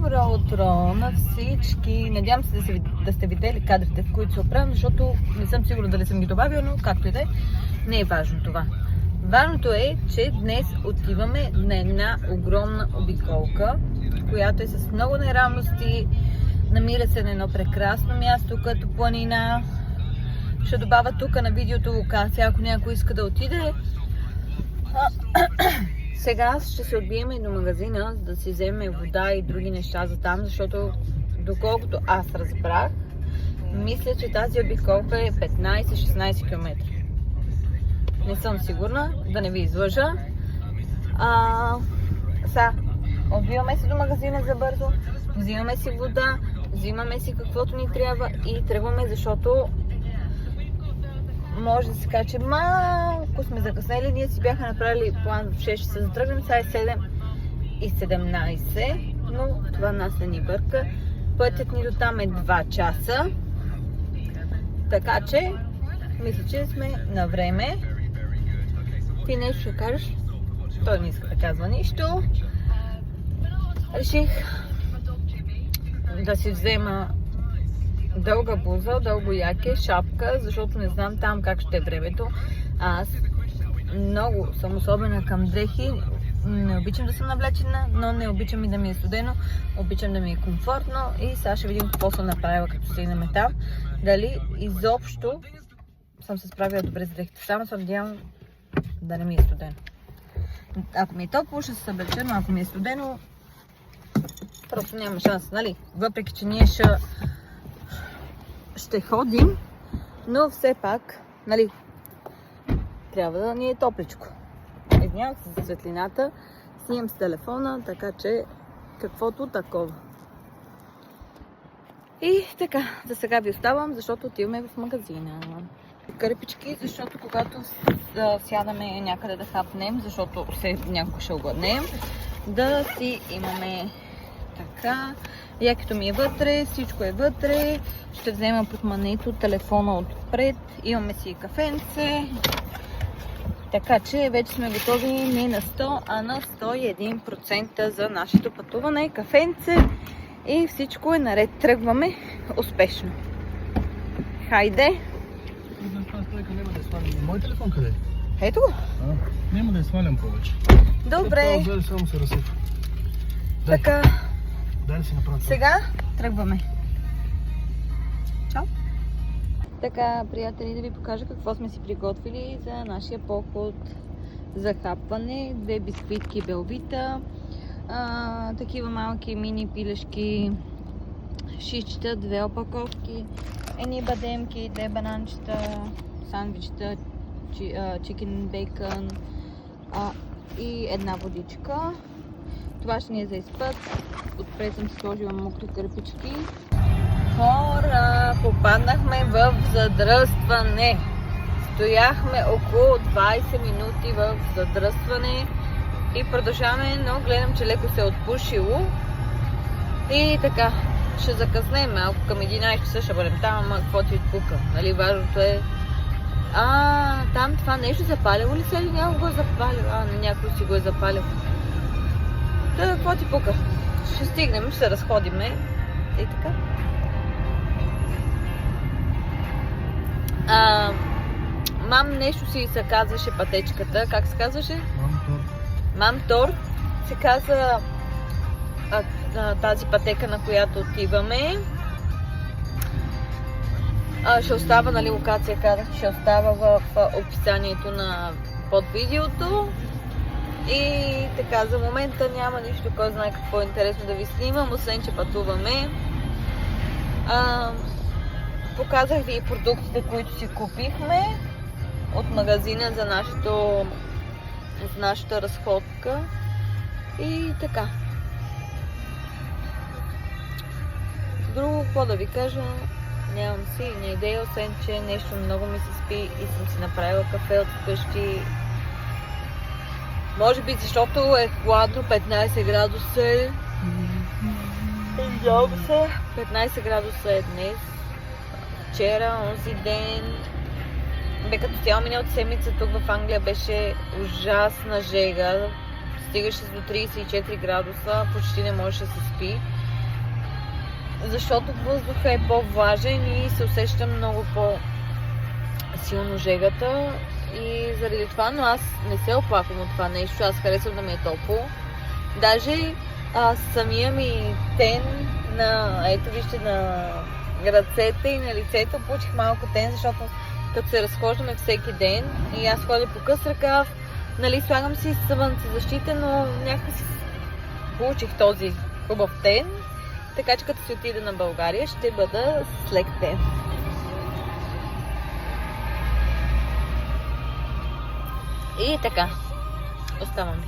Добро утро на всички! Надявам се да сте видели кадрите, в които се оправям, защото не съм сигурна дали съм ги добавила, но както и да е, не е важно това. Важното е, че днес отиваме на една огромна обиколка, която е с много неравности, намира се на едно прекрасно място, като планина. Ще добавя тук на видеото локация, ако някой иска да отиде. Сега ще се отбием и до магазина, за да си вземе вода и други неща за там, защото доколкото аз разбрах, мисля, че тази обиколка е 15-16 км. Не съм сигурна, да не ви излъжа. Сега, отбиваме се до магазина за бързо, взимаме си вода, взимаме си каквото ни трябва и тръгваме, защото може да се каже, че малко сме закъснели. Ние си бяха направили план в 6 часа да тръгнем, сега е 7:17, но това нас не ни бърка. Пътят ни до там е 2 часа, така че мисля, че сме на време. Ти нещо ще кажеш? Той не иска да казва нищо. Реших да си взема дълга блуза, дълго яке, шапка, защото не знам там как ще е времето. Аз много съм особена към дрехи. Не обичам да съм навлечена, но не обичам и да ми е студено. Обичам да ми е комфортно и сега ще видим какво съм направила, като стигнем там. Дали изобщо съм се справила добре с дрехите. Само се надявам да не ми е студено. Ако ми е топло, ще се съблеча, но ако ми е студено, просто няма шанс, нали? Въпреки че ние ще ходим, но все пак, нали, трябва да ни е топличко. Извинявам се за светлината, снимам с телефона, така че каквото такова. И така, за сега ви оставам, защото отиваме в магазина. Кърпички, защото когато сядаме някъде да хапнем, защото някога ще огладнем, да си имаме така. Якито ми е вътре, всичко е вътре. Ще взема портмонето, телефона отпред. Имаме си кафенце. Така че вече сме готови не на 100, а на 101% за нашето пътуване. Кафенце и всичко е наред. Тръгваме успешно. Хайде! Мой телефон къде е? Ето го. Няма да я свалям повече. Добре. Само се разсипва. Така. Дай да си направя. Сега тръгваме. Чао! Така, приятели, да ви покажа какво сме си приготвили за нашия поход за хапване. 2 бисквитки Белвита, такива малки мини пилешки, шишчета, 2 опаковки, едни бадемки, 2 бананчета, сандвичета, чикен бейкън и една водичка. Това ще ни е за изпът. Отпред съм си сложила мокри кърпички. Хора, попаднахме в задръстване. Стояхме около 20 минути в задръстване и продължаваме, но гледам, че леко се е отпушило. И така, ще закъснем малко, към 11 часа ще бъдем там, ама какво ти отпука. Нали, важното е... там това нещо запалило ли се или някой го е запалил? Някой си го е запалил. Да, какво ти пука? Ще стигнем, ще се разходиме и така. Мам нещо си се казваше пътечката. Как се казваше? Мам торт. Се казва тази пътека, на която отиваме. Ще остава, нали, локация, казах, ще остава в описанието под видеото. И така, за момента няма нищо, кой знае какво е интересно да ви снимам, освен че пътуваме. Показах ви и продуктите, които си купихме от магазина за нашата разходка. И така. Друго, какво да ви кажа, нямам си идея, освен че нещо много ми се спи и съм си направила кафе от вкъщи. Може би защото е хладно, 15 градуса. Издявам се. 15 градуса е днес. Вчера, онзи ден. Като цяло миналата седмица тук в Англия беше ужасна жега. Стигаше до 34 градуса, почти не можеше да се спи. защото въздухът е по-влажен и се усеща много по-силно жегата и заради това, но аз не се оплаквам от това нещо, аз харесвам да ми е топло. Даже самия ми тен ето вижте, на ръцете и на лицето получих малко тен, защото като се разхождаме всеки ден и аз ходя по къс ръкав, нали, слагам си слънцезащита, но някакси получих този хубав тен, така че като си отида на България ще бъда с лек тен. И така, оставаме.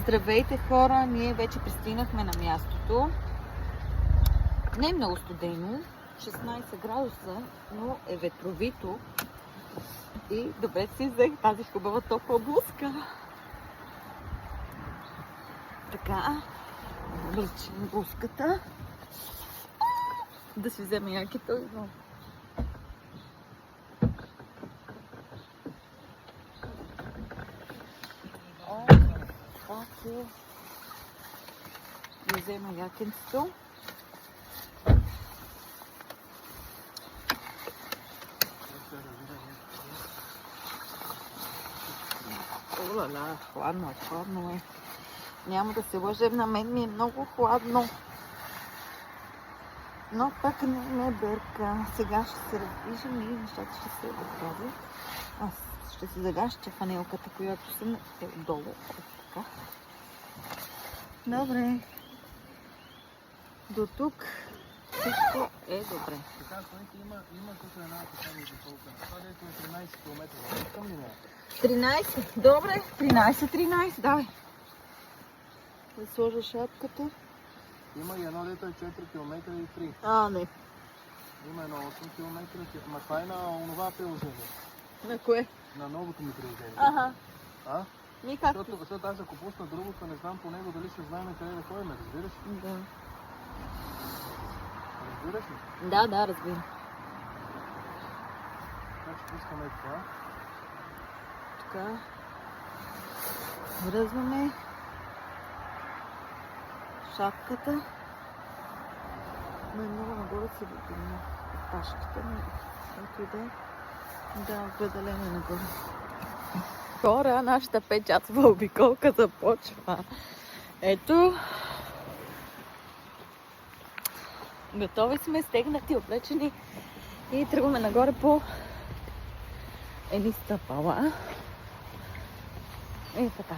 Здравейте хора, ние вече пристигнахме на мястото. Не е много студено, 16 градуса, но е ветровито. И добре си взех тази хубава топла блузка. Така, обличам блузката. Да си взема якито и много. Да взема якенцето. Олала, хладно е. Няма да се лъжем, на мен ми е много хладно. Но пък не ме бърка. Сега ще се раздвижим и нещата ще се оправят. Аз ще се загаща фанелката, която съм е отдолу. Така. Добре. До тук всичко е добре. Така, има тук една такава изополка. Това дето е 13 км. Към ли не? 13? Добре. 13, давай. Да сложа шапката. Има и едно дето е 4 км и 3. Не. Има едно 8 км. Ма това е на онова приложение. На кое? На новото ми приложение. Ага. А? Ми както? Защото аз ако пусна другото, не знам по него дали ще знаем къде да ходим, разбираш ли? Да. Разбираш ли? Да, разбирам. Така че пускаме това. Така. Връзваме шапката. Много нагоре се видим опашката, но ето и да е. Да, определено нагоре. Хора, нашата 5-часова обиколка започва. Ето. Готови сме, стегнати, облечени и тръгваме нагоре по едни стъпала. И така.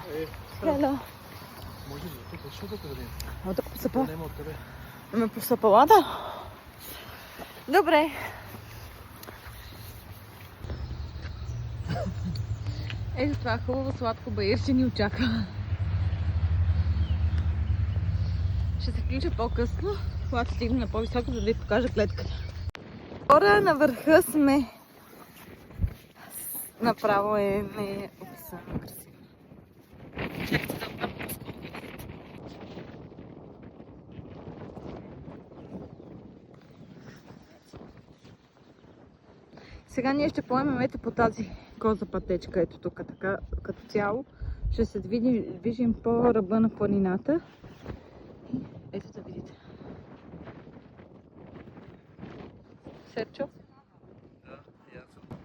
Хело. Може ли? Тук, защо да къде? От тук по стъпала? Няма откъде. Ами по стъпалата? Добре. Ето това хубаво сладко баирче ни очаква. Ще се включа по-късно, когато стигнем на по-високо, за да ви покажа клетката. Хора, на върха сме. Направо е неописано красиво. Сега ние ще поемем ето по тази коза пътечка, ето тук, така като цяло. Ще се движим по ръба на планината. Ето да видите. Серчо? Да, ясно.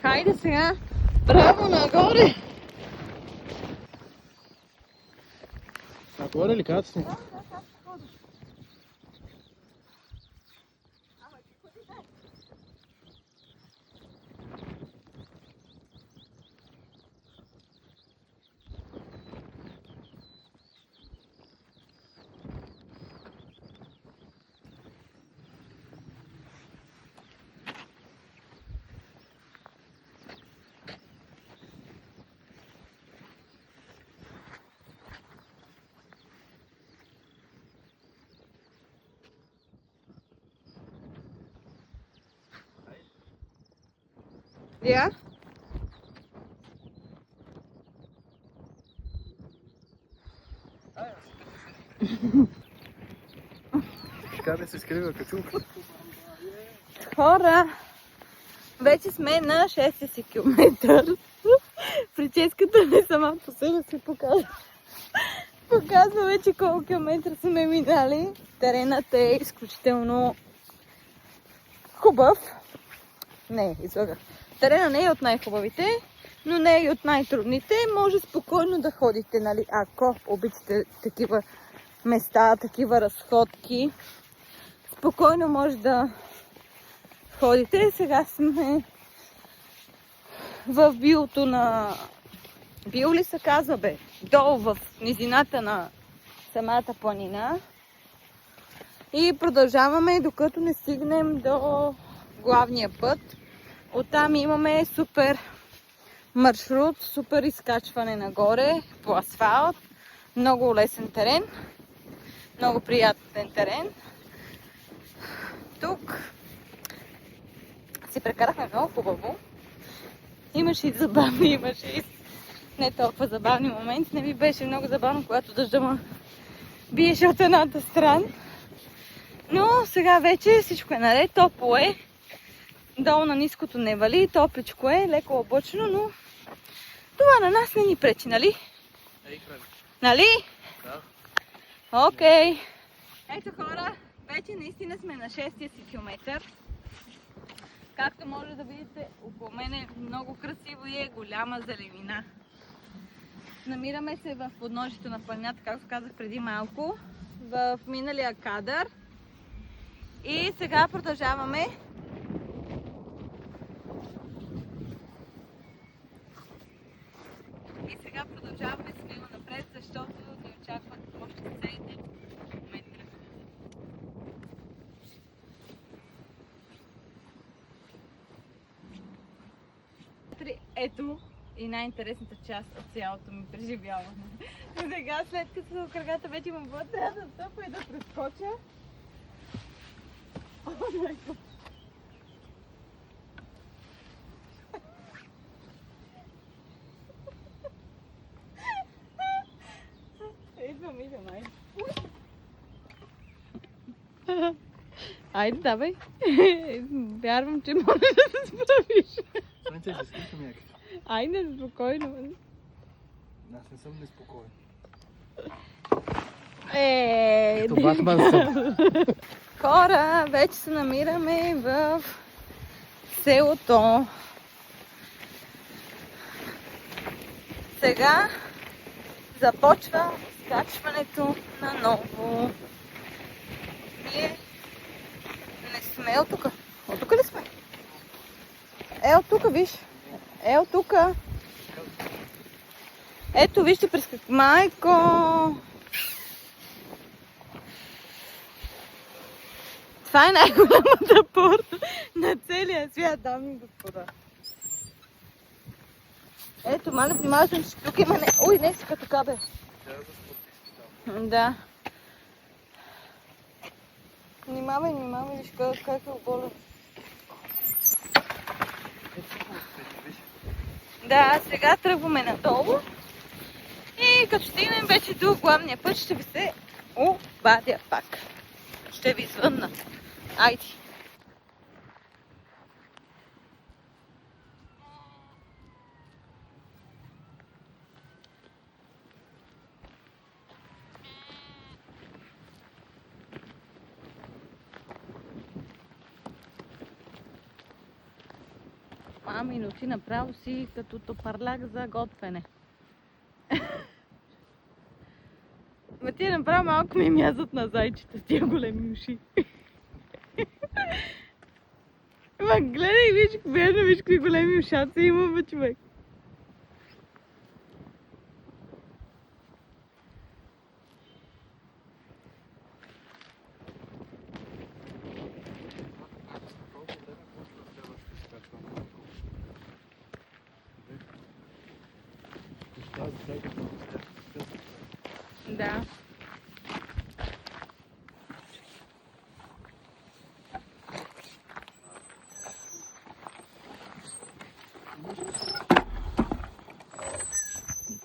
Хайде сега, право нагоре! Нагоре ли казвате си? Ja? Къде се скрива качулка? Хора, вече сме на 6 си километър. Прическата не сама по себе си показва. Показва вече колко километра сме минали. Теренът е изключително хубав. Не, излъгах. Терена не е от най-хубавите, но не е и от най-трудните. Може спокойно да ходите, нали, ако обичате такива места, такива разходки. Спокойно може да ходите. Сега сме в биото на... Био ли се казва, бе? Долу в низината на самата планина. И продължаваме, докато не стигнем до главния път. Оттам имаме супер маршрут, супер изкачване нагоре по асфалт. Много лесен терен. Много приятен терен. Тук си прекарахме много хубаво. Имаше и забавни, имаше и не толкова забавни моменти. Не ми беше много забавно, когато дъжда ме биеше от едната страна. Но сега вече всичко е наред, топло е. Долу на ниското не вали, топличко е, леко облачно, но това на нас не ни пречи, нали? Нали? Да. Окей. Ето хора, вече наистина сме на 6-я си километър. Както може да видите, около мен е много красиво и е голяма зеленина. Намираме се в подножието на планината, както казах преди малко, в миналия кадър. И сега продължаваме. Продължаваме смело напред, защото ни очакват още 7 метра. Ето и най-интересната част от цялото ми преживяване. Сега, след като кръгата вече имам вода, трябва да стъпа и да прескоча. О, майко! Идвам, айде. Айде, давай. Вярвам, че можеш да се справиш. Слънце, се скрипам някак. Айде, спокойно. Аз не съм неспокоен. Като Батман съм. Хора, вече се намираме в селото. Сега започва изкачването на ново. Ние не сме от тук. От тук ли сме? От тук, виж. От тук. Ето, вижте през как... Майко! Това е най-голямата порта на целия свят, дами и господа. Ето, маля, внимавай, че тук има не... Ой, не си като кабел. Да. Внимавай, виж как е оболен. Да, сега тръгваме надолу. И като стигнем вече до главния път, ще ви се обадя пак. Ще ви звънна. Айде. Мами, но ти направо си като топарляк за готвене. Ма ти направо малко ми мязат на зайчета с тия големи уши. Ма гледай, виж какви големи ушаци има, бе, човек. Да.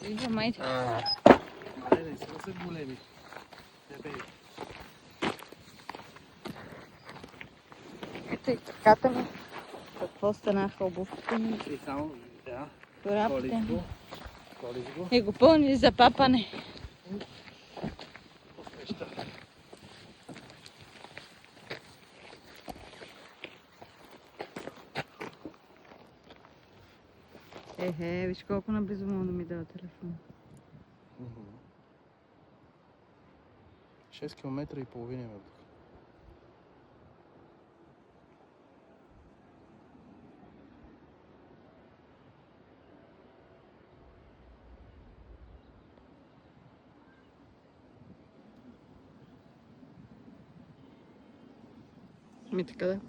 Виждам, майде. Мале, сега са големи. Тебе. Ето и краката ми. Какво станаха обувките ми? И само, да. Корапите ми. Колиш го. И го пълни за папане. Посреща. Виж колко наблизо мога да ми дава телефон. 6 км и половина има тук. Ми така да.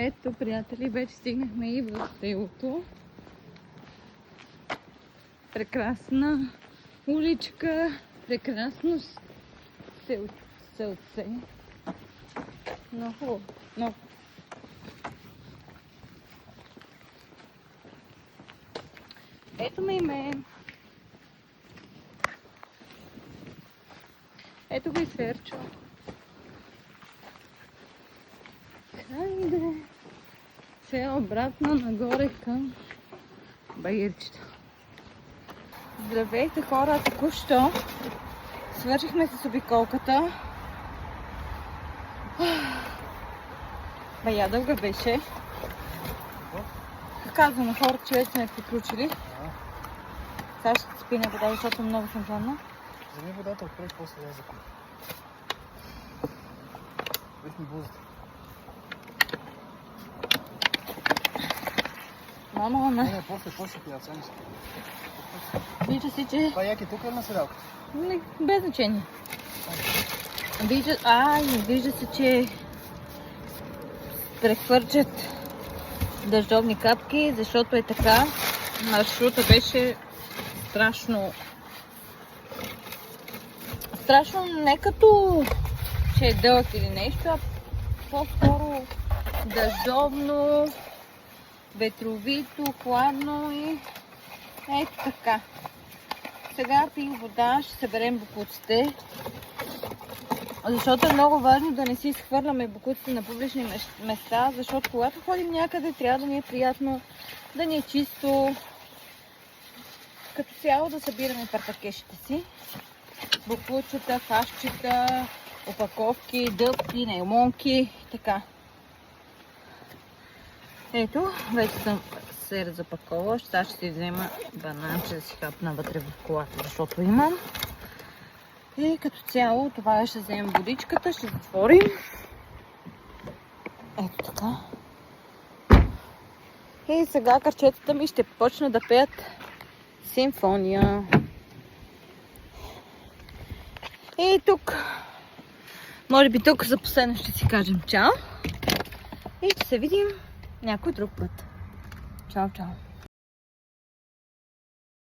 Ето, приятели, вече стигнахме и в селото. Прекрасна уличка, прекрасно селце. Много хубаво, много. Ето ме и мен. Ето го и Сверчо. Хайде. Сега обратно нагоре към Баирчето. Здравейте, хора! Току-що свършихме с обиколката. Бая дълга беше. Казвам на хората, че вече сме приключили. Сега ще спи на вода, защото много съм гладна. Вземи водата отпред, после я закупи. Виж ми бузата. Мама, Не, после пият, само си. вижда си, че... Това як е тук на седалката? Без значение. Вижда се, че прехвърчат дъждовни капки, защото е така. Маршрута беше страшно не като че е дълъг или нещо, а по-скоро дъждовно, ветровито, хладно и ето така. Сега пих вода, ще съберем бокуците, защото е много важно да не си изхвърляме бокуците на публични места, защото когато ходим някъде, трябва да ни е приятно, да ни е чисто, като цяло да събираме партакешите си. Бокучета, хащчета, опаковки, дъбки, нейлонки, така. Ето, вече съм се разопаковала. Сега ще си взема бананче да си хапна вътре в колата, защото имам. И като цяло това ще вземем водичката, ще затворим. Ето така. И сега карчетата ми ще почна да пеят симфония. И тук, може би тук за последно ще си кажем чао. И ще се видим някой друг път. Чао, чао.